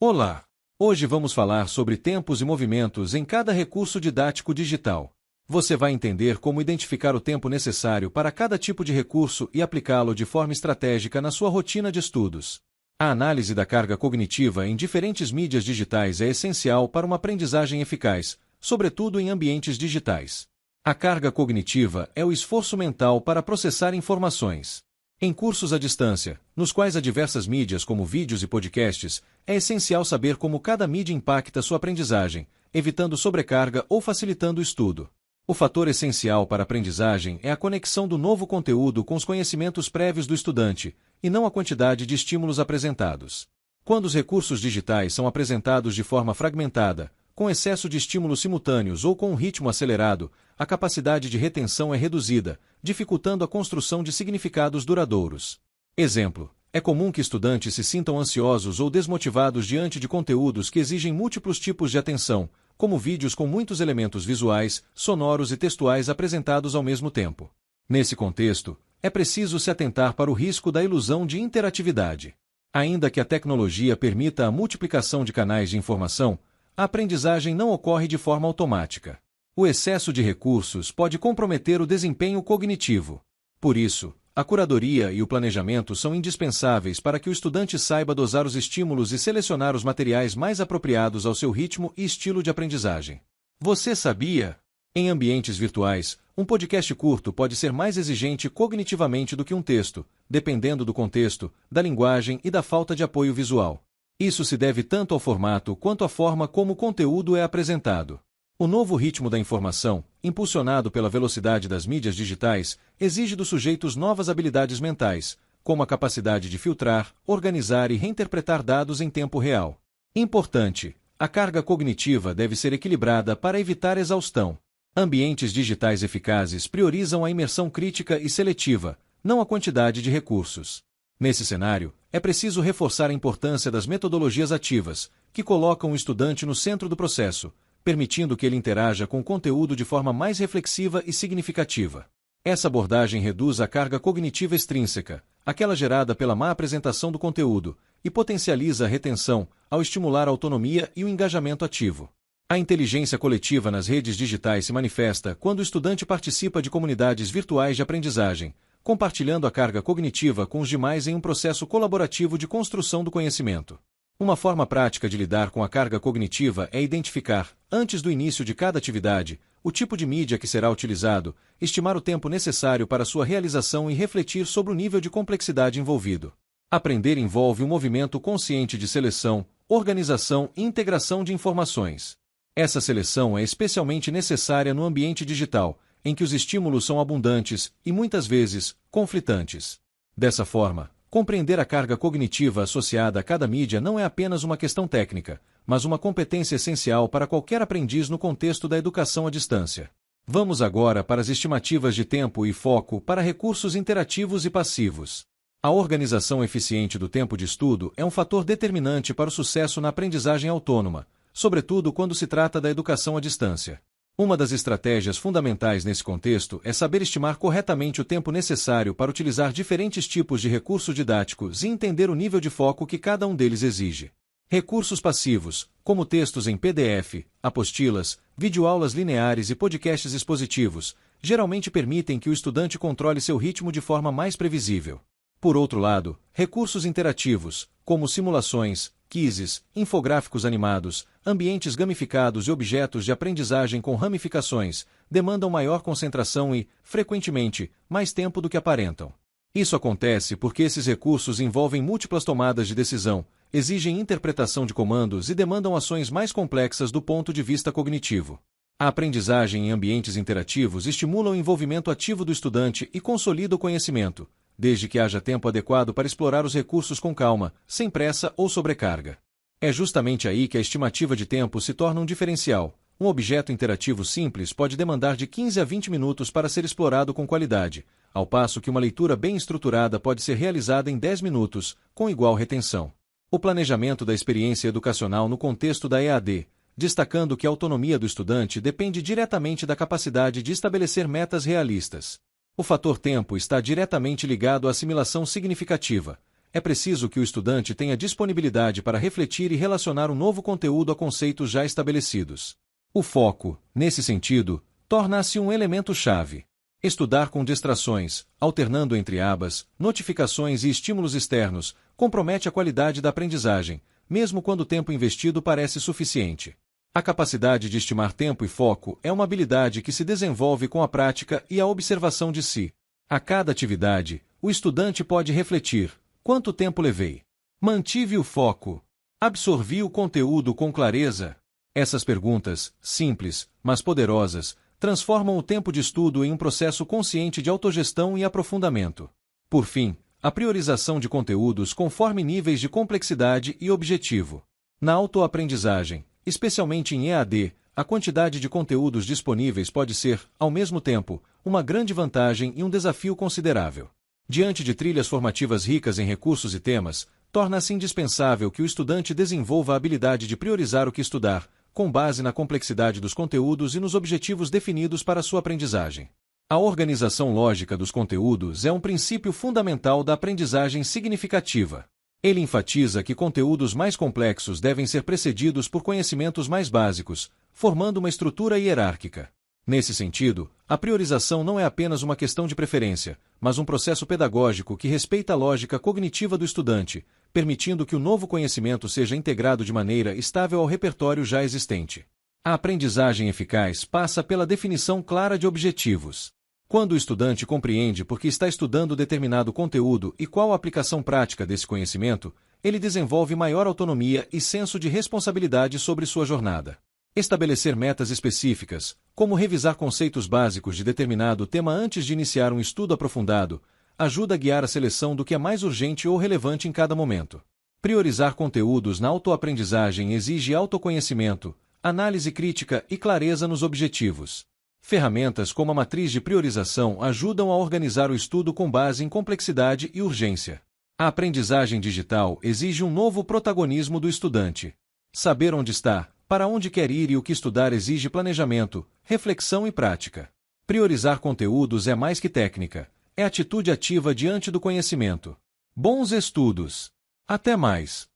Olá! Hoje vamos falar sobre tempos e movimentos em cada recurso didático digital. Você vai entender como identificar o tempo necessário para cada tipo de recurso e aplicá-lo de forma estratégica na sua rotina de estudos. A análise da carga cognitiva em diferentes mídias digitais é essencial para uma aprendizagem eficaz, sobretudo em ambientes digitais. A carga cognitiva é o esforço mental para processar informações. Em cursos à distância, nos quais há diversas mídias como vídeos e podcasts, é essencial saber como cada mídia impacta sua aprendizagem, evitando sobrecarga ou facilitando o estudo. O fator essencial para a aprendizagem é a conexão do novo conteúdo com os conhecimentos prévios do estudante, e não a quantidade de estímulos apresentados. Quando os recursos digitais são apresentados de forma fragmentada, com excesso de estímulos simultâneos ou com um ritmo acelerado, a capacidade de retenção é reduzida, dificultando a construção de significados duradouros. Exemplo: é comum que estudantes se sintam ansiosos ou desmotivados diante de conteúdos que exigem múltiplos tipos de atenção, como vídeos com muitos elementos visuais, sonoros e textuais apresentados ao mesmo tempo. Nesse contexto, é preciso se atentar para o risco da ilusão de interatividade. Ainda que a tecnologia permita a multiplicação de canais de informação, a aprendizagem não ocorre de forma automática. O excesso de recursos pode comprometer o desempenho cognitivo. Por isso, a curadoria e o planejamento são indispensáveis para que o estudante saiba dosar os estímulos e selecionar os materiais mais apropriados ao seu ritmo e estilo de aprendizagem. Você sabia? Em ambientes virtuais, um podcast curto pode ser mais exigente cognitivamente do que um texto, dependendo do contexto, da linguagem e da falta de apoio visual. Isso se deve tanto ao formato quanto à forma como o conteúdo é apresentado. O novo ritmo da informação, impulsionado pela velocidade das mídias digitais, exige dos sujeitos novas habilidades mentais, como a capacidade de filtrar, organizar e reinterpretar dados em tempo real. Importante: a carga cognitiva deve ser equilibrada para evitar exaustão. Ambientes digitais eficazes priorizam a imersão crítica e seletiva, não a quantidade de recursos. Nesse cenário, é preciso reforçar a importância das metodologias ativas, que colocam o estudante no centro do processo, permitindo que ele interaja com o conteúdo de forma mais reflexiva e significativa. Essa abordagem reduz a carga cognitiva extrínseca, aquela gerada pela má apresentação do conteúdo, e potencializa a retenção, ao estimular a autonomia e o engajamento ativo. A inteligência coletiva nas redes digitais se manifesta quando o estudante participa de comunidades virtuais de aprendizagem, compartilhando a carga cognitiva com os demais em um processo colaborativo de construção do conhecimento. Uma forma prática de lidar com a carga cognitiva é identificar, antes do início de cada atividade, o tipo de mídia que será utilizado, estimar o tempo necessário para sua realização e refletir sobre o nível de complexidade envolvido. Aprender envolve um movimento consciente de seleção, organização e integração de informações. Essa seleção é especialmente necessária no ambiente digital, em que os estímulos são abundantes e, muitas vezes, conflitantes. Dessa forma, compreender a carga cognitiva associada a cada mídia não é apenas uma questão técnica, mas uma competência essencial para qualquer aprendiz no contexto da educação à distância. Vamos agora para as estimativas de tempo e foco para recursos interativos e passivos. A organização eficiente do tempo de estudo é um fator determinante para o sucesso na aprendizagem autônoma, sobretudo quando se trata da educação à distância. Uma das estratégias fundamentais nesse contexto é saber estimar corretamente o tempo necessário para utilizar diferentes tipos de recursos didáticos e entender o nível de foco que cada um deles exige. Recursos passivos, como textos em PDF, apostilas, videoaulas lineares e podcasts expositivos, geralmente permitem que o estudante controle seu ritmo de forma mais previsível. Por outro lado, recursos interativos, como simulações, quizzes, infográficos animados, ambientes gamificados e objetos de aprendizagem com ramificações, demandam maior concentração e, frequentemente, mais tempo do que aparentam. Isso acontece porque esses recursos envolvem múltiplas tomadas de decisão, exigem interpretação de comandos e demandam ações mais complexas do ponto de vista cognitivo. A aprendizagem em ambientes interativos estimula o envolvimento ativo do estudante e consolida o conhecimento, desde que haja tempo adequado para explorar os recursos com calma, sem pressa ou sobrecarga. É justamente aí que a estimativa de tempo se torna um diferencial. Um objeto interativo simples pode demandar de 15 a 20 minutos para ser explorado com qualidade, ao passo que uma leitura bem estruturada pode ser realizada em 10 minutos, com igual retenção. O planejamento da experiência educacional no contexto da EAD, destacando que a autonomia do estudante depende diretamente da capacidade de estabelecer metas realistas. O fator tempo está diretamente ligado à assimilação significativa. é preciso que o estudante tenha disponibilidade para refletir e relacionar um novo conteúdo a conceitos já estabelecidos. O foco, nesse sentido, torna-se um elemento-chave. Estudar com distrações, alternando entre abas, notificações e estímulos externos, compromete a qualidade da aprendizagem, mesmo quando o tempo investido parece suficiente. A capacidade de estimar tempo e foco é uma habilidade que se desenvolve com a prática e a observação de si. A cada atividade, o estudante pode refletir: quanto tempo levei? Mantive o foco? Absorvi o conteúdo com clareza? Essas perguntas, simples, mas poderosas, transformam o tempo de estudo em um processo consciente de autogestão e aprofundamento. Por fim, a priorização de conteúdos conforme níveis de complexidade e objetivo. Na autoaprendizagem, especialmente em EAD, a quantidade de conteúdos disponíveis pode ser, ao mesmo tempo, uma grande vantagem e um desafio considerável. Diante de trilhas formativas ricas em recursos e temas, torna-se indispensável que o estudante desenvolva a habilidade de priorizar o que estudar, com base na complexidade dos conteúdos e nos objetivos definidos para sua aprendizagem. A organização lógica dos conteúdos é um princípio fundamental da aprendizagem significativa. Ele enfatiza que conteúdos mais complexos devem ser precedidos por conhecimentos mais básicos, formando uma estrutura hierárquica. Nesse sentido, a priorização não é apenas uma questão de preferência, mas um processo pedagógico que respeita a lógica cognitiva do estudante, permitindo que o novo conhecimento seja integrado de maneira estável ao repertório já existente. A aprendizagem eficaz passa pela definição clara de objetivos. Quando o estudante compreende por que está estudando determinado conteúdo e qual a aplicação prática desse conhecimento, ele desenvolve maior autonomia e senso de responsabilidade sobre sua jornada. Estabelecer metas específicas, como revisar conceitos básicos de determinado tema antes de iniciar um estudo aprofundado, ajuda a guiar a seleção do que é mais urgente ou relevante em cada momento. Priorizar conteúdos na autoaprendizagem exige autoconhecimento, análise crítica e clareza nos objetivos. Ferramentas como a matriz de priorização ajudam a organizar o estudo com base em complexidade e urgência. A aprendizagem digital exige um novo protagonismo do estudante. Saber onde está, para onde quer ir e o que estudar exige planejamento, reflexão e prática. Priorizar conteúdos é mais que técnica, é atitude ativa diante do conhecimento. Bons estudos! Até mais!